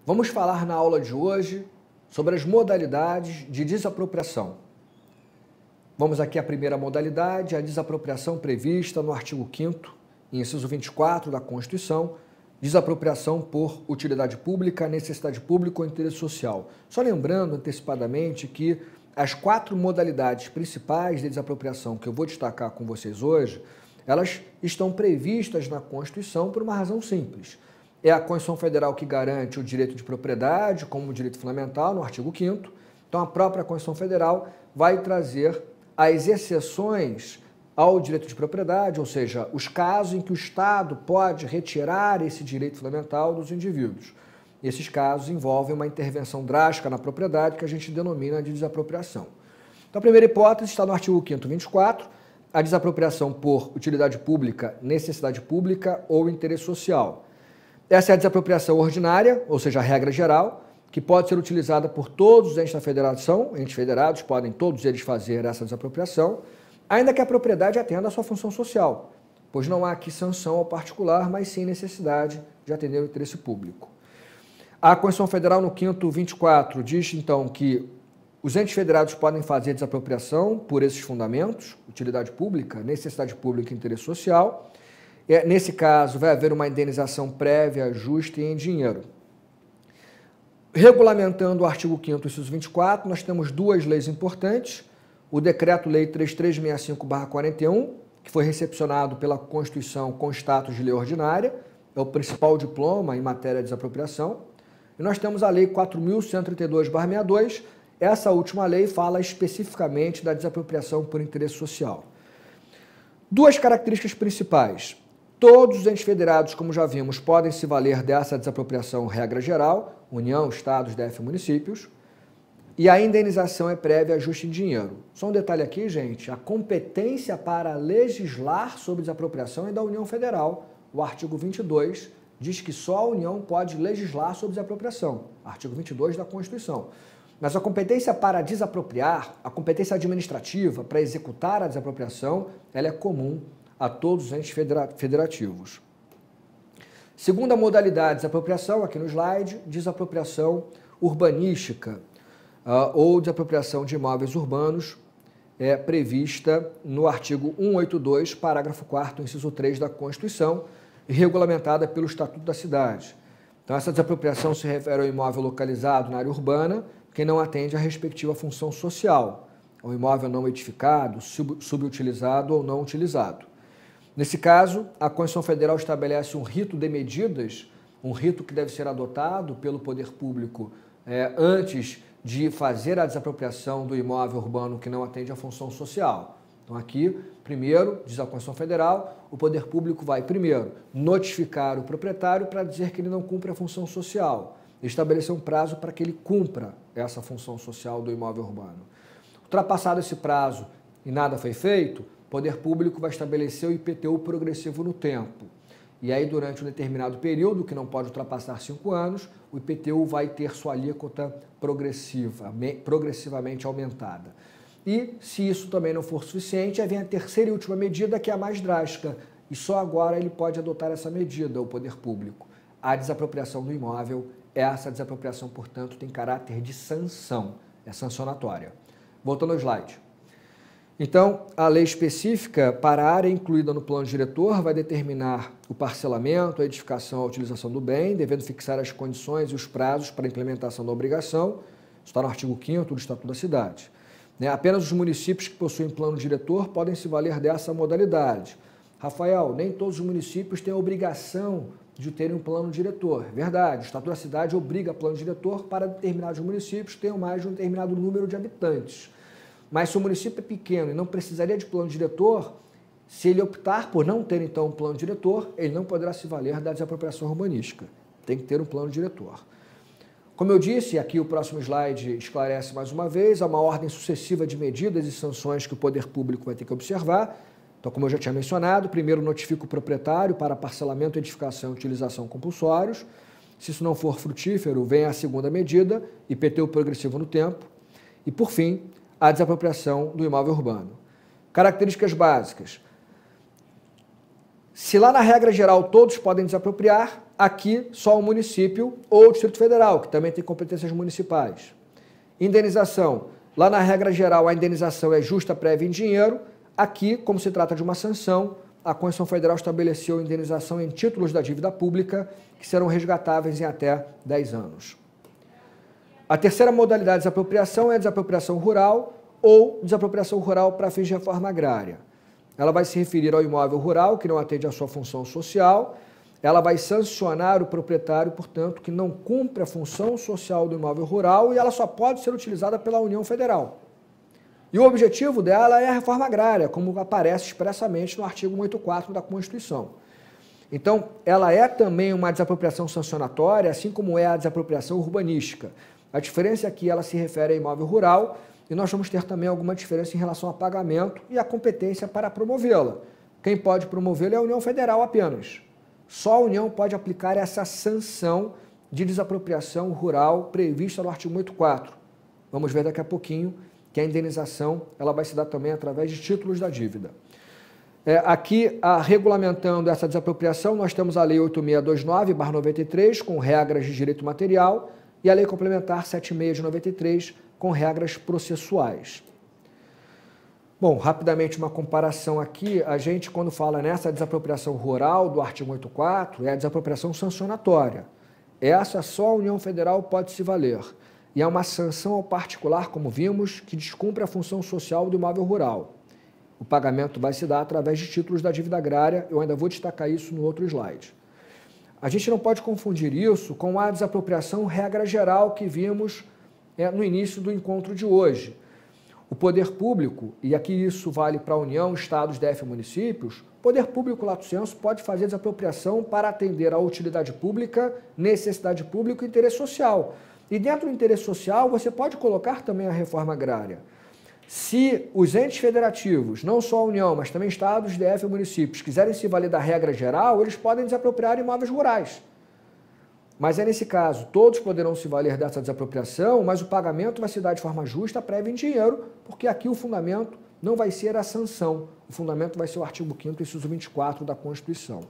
Vamos falar na aula de hoje sobre as modalidades de desapropriação. Vamos aqui à primeira modalidade, a desapropriação prevista no artigo 5º, inciso 24 da Constituição, desapropriação por utilidade pública, necessidade pública ou interesse social. Só lembrando antecipadamente que as 4 modalidades principais de desapropriação que eu vou destacar com vocês hoje, elas estão previstas na Constituição por uma razão simples. É a Constituição Federal que garante o direito de propriedade como direito fundamental, no artigo 5º. Então, a própria Constituição Federal vai trazer as exceções ao direito de propriedade, ou seja, os casos em que o Estado pode retirar esse direito fundamental dos indivíduos. Esses casos envolvem uma intervenção drástica na propriedade que a gente denomina de desapropriação. Então, a primeira hipótese está no artigo 5º, 24, a desapropriação por utilidade pública, necessidade pública ou interesse social. Essa é a desapropriação ordinária, ou seja, a regra geral, que pode ser utilizada por todos os entes da federação, entes federados podem todos eles fazer essa desapropriação, ainda que a propriedade atenda à sua função social, pois não há aqui sanção ao particular, mas sim necessidade de atender o interesse público. A Constituição Federal, no 5º 24, diz, então, que os entes federados podem fazer desapropriação por esses fundamentos, utilidade pública, necessidade pública e interesse social. Nesse caso, vai haver uma indenização prévia, justa e em dinheiro. Regulamentando o artigo 5º, inciso 24, nós temos 2 leis importantes. O Decreto-Lei 3365/41, que foi recepcionado pela Constituição com status de lei ordinária, é o principal diploma em matéria de desapropriação. E nós temos a Lei 4.132/62. Essa última lei fala especificamente da desapropriação por interesse social. 2 características principais. Todos os entes federados, como já vimos, podem se valer dessa desapropriação regra geral, União, Estados, DF e municípios, e a indenização é prévia, justa em dinheiro. Só um detalhe aqui, gente, a competência para legislar sobre desapropriação é da União Federal. O artigo 22 diz que só a União pode legislar sobre desapropriação, artigo 22 da Constituição. Mas a competência para desapropriar, a competência administrativa para executar a desapropriação, ela é comum a todos os entes federativos. Segunda modalidade de desapropriação, aqui no slide, desapropriação urbanística ou desapropriação de imóveis urbanos, é prevista no artigo 182, parágrafo 4º, inciso 3 da Constituição, e regulamentada pelo Estatuto da Cidade. Então, essa desapropriação se refere ao imóvel localizado na área urbana, que não atende à respectiva função social, ao imóvel não edificado, subutilizado ou não utilizado. Nesse caso, a Constituição Federal estabelece um rito de medidas, um rito que deve ser adotado pelo poder público antes de fazer a desapropriação do imóvel urbano que não atende à função social. Então aqui, primeiro, diz a Constituição Federal, o poder público vai primeiro notificar o proprietário para dizer que ele não cumpre a função social, estabelecer um prazo para que ele cumpra essa função social do imóvel urbano. Ultrapassado esse prazo e nada foi feito, o poder público vai estabelecer o IPTU progressivo no tempo. E aí, durante um determinado período, que não pode ultrapassar 5 anos, o IPTU vai ter sua alíquota progressivamente aumentada. E, se isso também não for suficiente, aí vem a terceira e última medida, que é a mais drástica. E só agora ele pode adotar essa medida, o poder público. A desapropriação do imóvel, essa desapropriação, portanto, tem caráter de sanção, é sancionatória. Voltando ao slide. Então, a lei específica para a área incluída no plano diretor vai determinar o parcelamento, a edificação, a utilização do bem, devendo fixar as condições e os prazos para a implementação da obrigação. Isso está no artigo 5º do Estatuto da Cidade. Apenas os municípios que possuem plano diretor podem se valer dessa modalidade. Rafael, nem todos os municípios têm a obrigação de terem um plano diretor. Verdade, o Estatuto da Cidade obriga plano diretor para determinados municípios que tenham mais de um determinado número de habitantes. Mas se o município é pequeno e não precisaria de plano diretor, se ele optar por não ter, então, um plano diretor, ele não poderá se valer da desapropriação urbanística. Tem que ter um plano diretor. Como eu disse, aqui o próximo slide esclarece mais uma vez, há uma ordem sucessiva de medidas e sanções que o poder público vai ter que observar. Então, como eu já tinha mencionado, primeiro notifica o proprietário para parcelamento, edificação e utilização compulsórios. Se isso não for frutífero, vem a segunda medida, IPTU progressivo no tempo. E, por fim, a desapropriação do imóvel urbano. Características básicas. Se lá na regra geral todos podem desapropriar, aqui só o município ou o Distrito Federal, que também tem competências municipais. Indenização. Lá na regra geral a indenização é justa, prévia em dinheiro. Aqui, como se trata de uma sanção, a Constituição Federal estabeleceu indenização em títulos da dívida pública, que serão resgatáveis em até 10 anos. A terceira modalidade de desapropriação é a desapropriação rural ou desapropriação rural para fins de reforma agrária. Ela vai se referir ao imóvel rural, que não atende à sua função social. Ela vai sancionar o proprietário, portanto, que não cumpre a função social do imóvel rural, e ela só pode ser utilizada pela União Federal. E o objetivo dela é a reforma agrária, como aparece expressamente no artigo 184 da Constituição. Então, ela é também uma desapropriação sancionatória, assim como é a desapropriação urbanística. A diferença é que ela se refere a imóvel rural, e nós vamos ter também alguma diferença em relação a pagamento e a competência para promovê-la. Quem pode promovê-la é a União Federal apenas. Só a União pode aplicar essa sanção de desapropriação rural prevista no artigo 184. Vamos ver daqui a pouquinho que a indenização ela vai se dar também através de títulos da dívida. Aqui, regulamentando essa desapropriação, nós temos a Lei 8629/93, com regras de direito material, e a Lei Complementar 76 de 93, com regras processuais. Bom, rapidamente uma comparação aqui, a gente quando fala nessa desapropriação rural do artigo 184, é a desapropriação sancionatória. Essa só a União Federal pode se valer. E é uma sanção ao particular, como vimos, que descumpre a função social do imóvel rural. O pagamento vai se dar através de títulos da dívida agrária, eu ainda vou destacar isso no outro slide. A gente não pode confundir isso com a desapropriação regra geral que vimos no início do encontro de hoje. O poder público, e aqui isso vale para a União, Estados, DF e municípios, o poder público, lato sensu, pode fazer desapropriação para atender à utilidade pública, necessidade pública e interesse social. E dentro do interesse social, você pode colocar também a reforma agrária. Se os entes federativos, não só a União, mas também Estados, DF e municípios, quiserem se valer da regra geral, eles podem desapropriar imóveis rurais. Mas é nesse caso, todos poderão se valer dessa desapropriação, mas o pagamento vai se dar de forma justa, prévia em dinheiro, porque aqui o fundamento não vai ser a sanção. O fundamento vai ser o artigo 5º, inciso 24 da Constituição.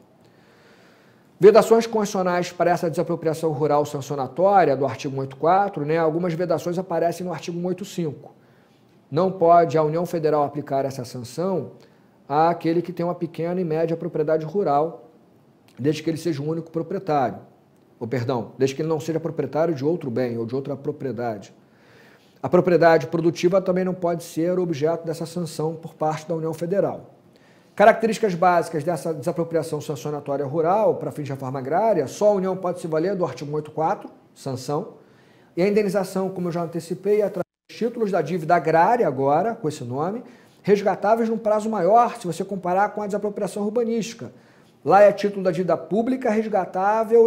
Vedações constitucionais para essa desapropriação rural sancionatória do artigo 184, algumas vedações aparecem no artigo 185. Não pode a União Federal aplicar essa sanção àquele que tem uma pequena e média propriedade rural, desde que ele seja o único proprietário. Desde que ele não seja proprietário de outro bem ou de outra propriedade. A propriedade produtiva também não pode ser objeto dessa sanção por parte da União Federal. Características básicas dessa desapropriação sancionatória rural para fins de reforma agrária, só a União pode se valer do artigo 184, sanção, e a indenização, como eu já antecipei, é através de títulos da dívida agrária agora, com esse nome, resgatáveis num prazo maior, se você comparar com a desapropriação urbanística. Lá é título da dívida pública resgatável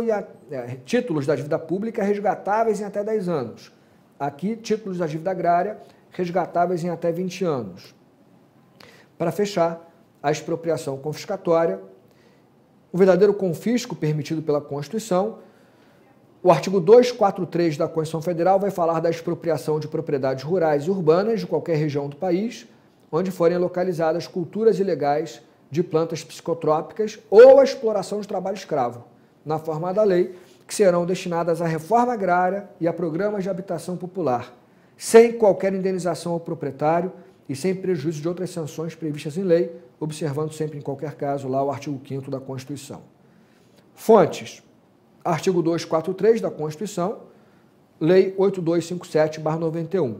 títulos da dívida pública resgatáveis em até 10 anos. Aqui, títulos da dívida agrária resgatáveis em até 20 anos. Para fechar, a expropriação confiscatória, o verdadeiro confisco permitido pela Constituição. O artigo 243 da Constituição Federal vai falar da expropriação de propriedades rurais e urbanas de qualquer região do país, onde forem localizadas culturas ilegais de plantas psicotrópicas ou a exploração de trabalho escravo, na forma da lei, que serão destinadas à reforma agrária e a programas de habitação popular, sem qualquer indenização ao proprietário e sem prejuízo de outras sanções previstas em lei, observando sempre, em qualquer caso, lá o artigo 5º da Constituição. Fontes: artigo 243 da Constituição, Lei 8257/91.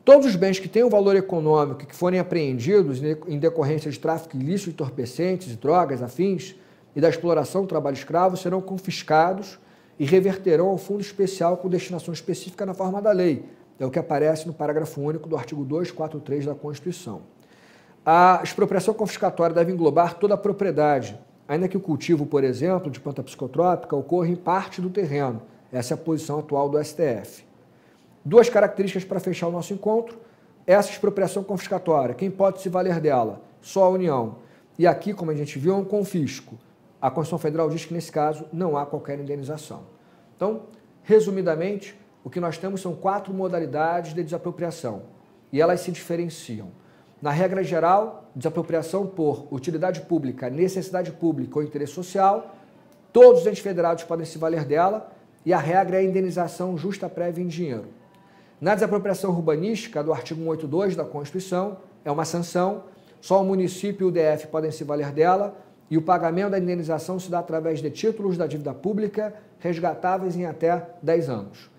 Todos os bens que tenham valor econômico e que forem apreendidos em decorrência de tráfico ilícito de entorpecentes, drogas, afins e da exploração do trabalho escravo serão confiscados e reverterão ao fundo especial com destinação específica na forma da lei. É o que aparece no parágrafo único do artigo 243 da Constituição. A expropriação confiscatória deve englobar toda a propriedade, ainda que o cultivo, por exemplo, de planta psicotrópica ocorra em parte do terreno. Essa é a posição atual do STF. Duas características para fechar o nosso encontro. Essa expropriação confiscatória, quem pode se valer dela? Só a União. E aqui, como a gente viu, é um confisco. A Constituição Federal diz que, nesse caso, não há qualquer indenização. Então, resumidamente, o que nós temos são 4 modalidades de desapropriação. E elas se diferenciam. Na regra geral, desapropriação por utilidade pública, necessidade pública ou interesse social, todos os entes federados podem se valer dela e a regra é a indenização justa prévia em dinheiro. Na desapropriação urbanística, do artigo 182 da Constituição, é uma sanção, só o município e o DF podem se valer dela e o pagamento da indenização se dá através de títulos da dívida pública resgatáveis em até 10 anos.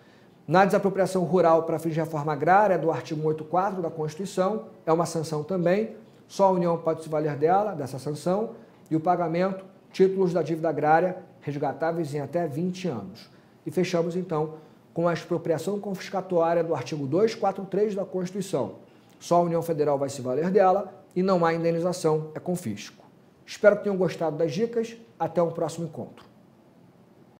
Na desapropriação rural para fins de reforma agrária, do artigo 184 da Constituição, é uma sanção também, só a União pode se valer dela, dessa sanção, e o pagamento, títulos da dívida agrária resgatáveis em até 20 anos. E fechamos, então, com a expropriação confiscatória do artigo 243 da Constituição. Só a União Federal vai se valer dela e não há indenização, é confisco. Espero que tenham gostado das dicas. Até um próximo encontro.